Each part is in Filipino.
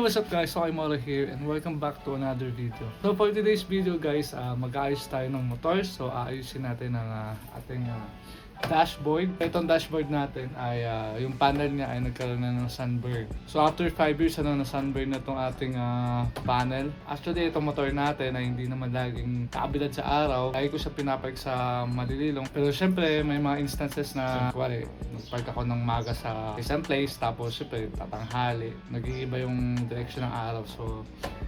what's up guys? Okay, Moro here and welcome back to another video. So for today's video guys, mag-aayos tayo ng motor. So aayusin natin ang ating dashboard. Itong dashboard natin ay yung panel niya ay nagkaroon na ng sunburn. So after 5 years na sunburn na itong ating panel. Actually itong motor natin ay hindi naman laging kaabilad sa araw. Lagi ko siya pinapark sa malililong. Pero syempre may mga instances na kuwari nagpark ako ng maga sa isang place tapos syempre tatanghali. Nag-iiba yung direction ng araw. So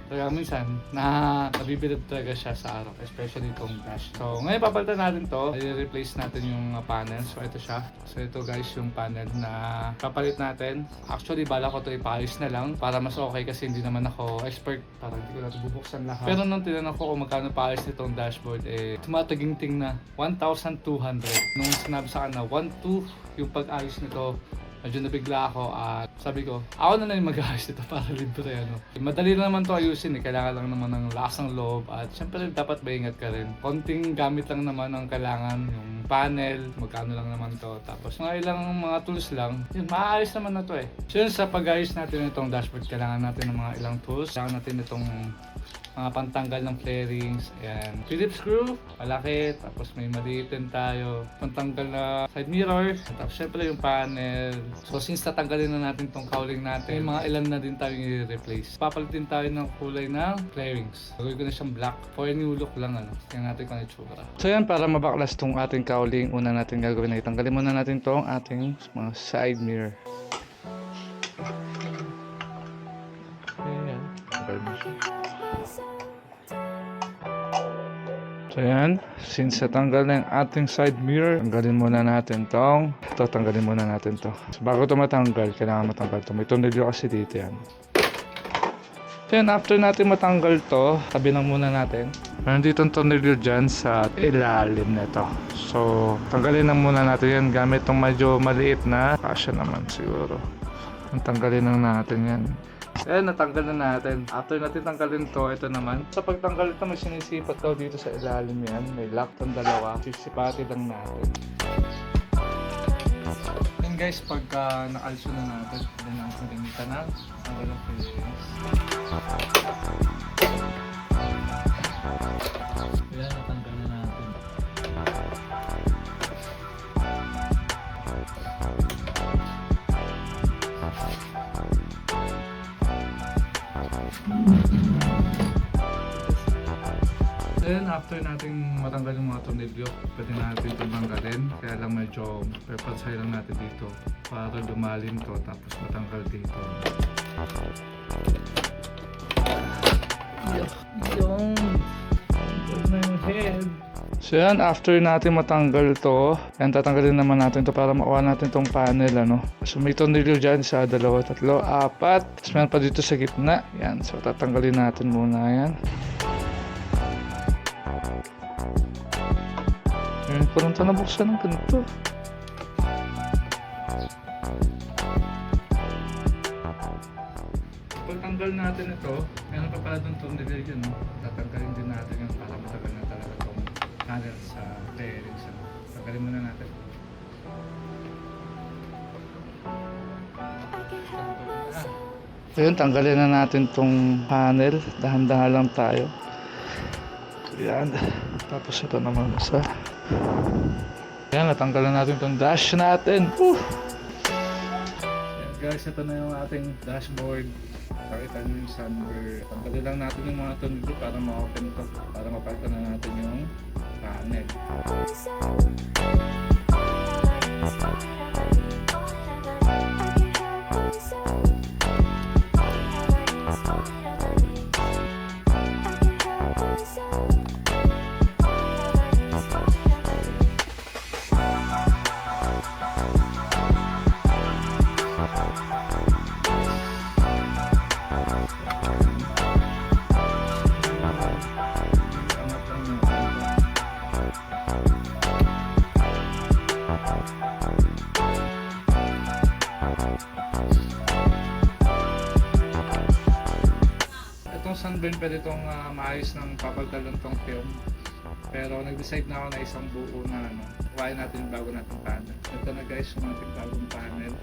kaya minsan nabibilad talaga siya sa araw, especially itong dash. So ngayon papalitan natin to, i-replace natin yung panel. So ito siya. So ito guys yung panel na papalit natin. Actually bala ko to ipaayos na lang para mas okay kasi hindi naman ako expert, para hindi ko na bubuksan lahat. Pero nung tinanong ko kung magkano paayos nitong dashboard, tumataginting na 1,200. Nung sinabi sa akin na 1,200 yung pag-ayos nito, medyo nabigla ako at sabi ko, ako na lang yung mag-ayos nito para libre Madali lang naman to ayusin kailangan lang naman ng lakas ng loob at syempre dapat maingat ka rin. Konting gamit lang naman ang kailangan, yung panel, magkano lang naman to. Tapos mga ilang mga tools lang, yun, maayos naman na to So yun, sa pag-ayos natin itong dashboard, kailangan natin ng mga ilang tools. Kailangan natin itong mga pantanggal ng flarings, ayan, Phillips screw, malaki, tapos may maliit din tayo, pantanggal na side mirror, tapos syempre yung panel. So since tatanggalin na natin tong cowling natin, may mga ilan na din tayo i-replace. Papalitin tayo ng kulay ng flarings. Gagawin ko na siyang black for a new look lang tingnan natin kung ano itsura. So yan, para mabaklas tong ating cowling, una natin gagawin na itanggalin muna natin tong ating mga side mirror. Ayan. So yan, since natanggal na yung ating side mirror, tanggalin muna natin tanggalin muna natin to. So bago ito matanggal, kailangan matanggal to. May tornilyo kasi dito yan. So yan, after natin matanggal to, tabi lang muna natin. Meron dito ang tornilyo dyan sa ilalim nito. So tanggalin lang muna natin yan gamit itong medyo maliit na kasya naman siguro. Tanggalin lang natin yan. Ayan, natanggal na natin. After natin tanggalin to, ito naman. Sa pagtanggal ito, may sinisipat daw dito sa ilalim yan. May lock tong dalawa. Sisipati lang natin. And guys, pagka nakalso na natin, then ang kalimitan na ang walang fillings. Ayan, natanggal na natin. Then after natin matanggal yung mga tornilyo, pwede natin itong tanggalin. Kaya lang medyo pepansay lang natin dito para lumalim to tapos matanggal dito. So yan, after natin matanggal to, yan, tatanggalin naman natin to para makuha natin tong panel So may tornilyo dyan, 1, 2, 3, 4. Tapos meron pa dito sa gitna. Yan, so tatanggalin natin muna yan. Yan, parang ito nabuksan ng ganito. Pag tanggal natin ito, meron pa pala itong tornilyo yun. Tatanggalin din natin yan para matagal na talaga itong panel sa bearings. Tanggalin muna natin. Ayun, tanggalin na natin itong panel. Dahan-dahan lang tayo. Yan. Tapos ito naman isa. Yan, natanggal na natin itong dash natin. Yan guys, ito na yung ating dashboard. Pakita nyo yung sunburn. Tanggalin lang natin yung mga tornilyo para ma-open ito. Para mapalitan na natin yung panel. Sunburn pwede itong maayos ng papagtalon tong film, pero nag-decide na ako na isang buo na kuhain natin bago natin panel. Ito na guys yung ating bagong panel.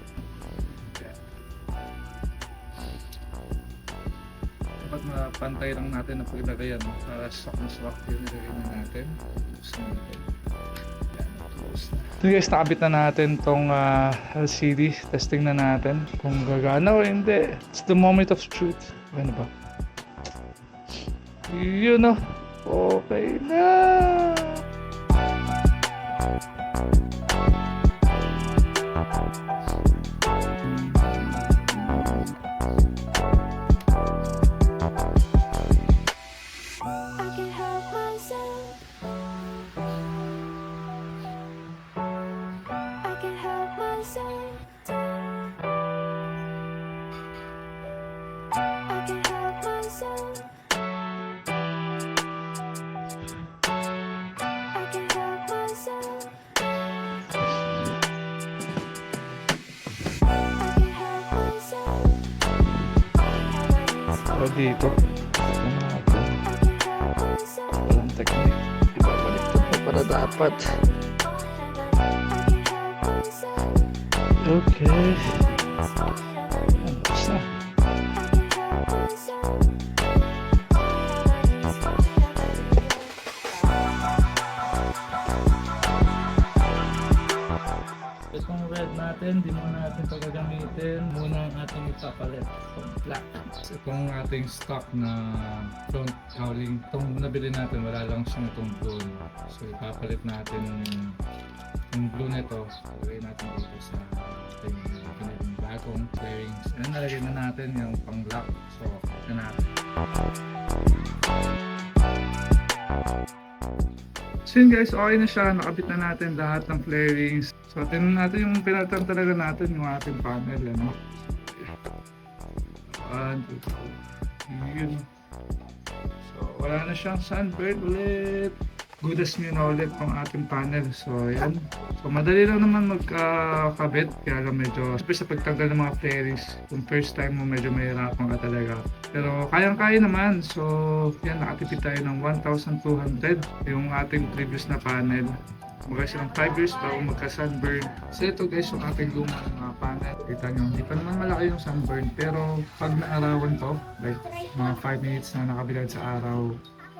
pantay lang natin na paglagay ano, para swak na swak yung nilagay na natin. Tapos na natin. Yan, close na. So guys, nakabit na natin tong LCD. Testing na natin kung gagana o hindi. It's the moment of truth. Ano ba? Yun o. Okay na. So dito, ito natin. Walang technique. Ibabaliktad mo para dapat. Okay. Tapos na. Itong red natin, di muna natin ito gagamitin. Muna ang ating ipapalit. Itong black. Itong ating stock na front cowling. Itong nabili natin, wala lang siyang itong blue. So ipapalit natin yung blue nito. Lagay natin dito sa ating bagong bearings. And nalagay na natin yung pang black. So ito natin. So yun guys, okay na siya. Nakabit na natin lahat ng flarings. So tingnan natin yung pinalitan talaga natin yung ating panel. Ano? Yun. So wala na siyang sunburn ulit. Good as new na ulit ang ating panel. So yan. So madali lang naman magkakabit. Kaya lang medyo sa pagtanggal ng mga flarings, kung first time mo medyo mahirapan ka talaga. Pero kayang-kaya naman. So yan, nakatipid tayo ng 1,200 yung ating previous na panel. Mga silang 5 years bago magka-sunburn. So ito guys, yung ating lumang panel. Kita nyo, hindi pa naman malaki yung sunburn. Pero pag naarawan to, like mga 5 minutes na nakabilad sa araw,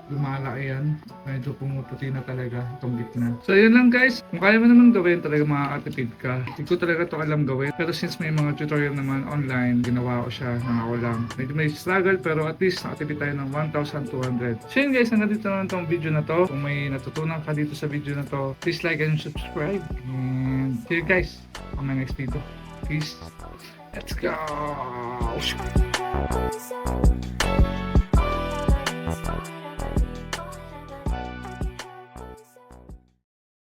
lumalaki yan. Medyo pumuputi na talaga itong gitna. So yun lang guys. Kung kaya mo naman gawin, talaga makakatipid ka. Hindi ko talaga ito alam gawin. Pero since may mga tutorial naman online, ginawa ko siya ng ako lang. Medyo may struggle pero at least nakatipid tayo ng 1,200. So yun guys, hanggang dito naman itong video na to. Kung may natutunan ka dito sa video na to, please like and subscribe. And see you guys on my next video. Peace. Let's go!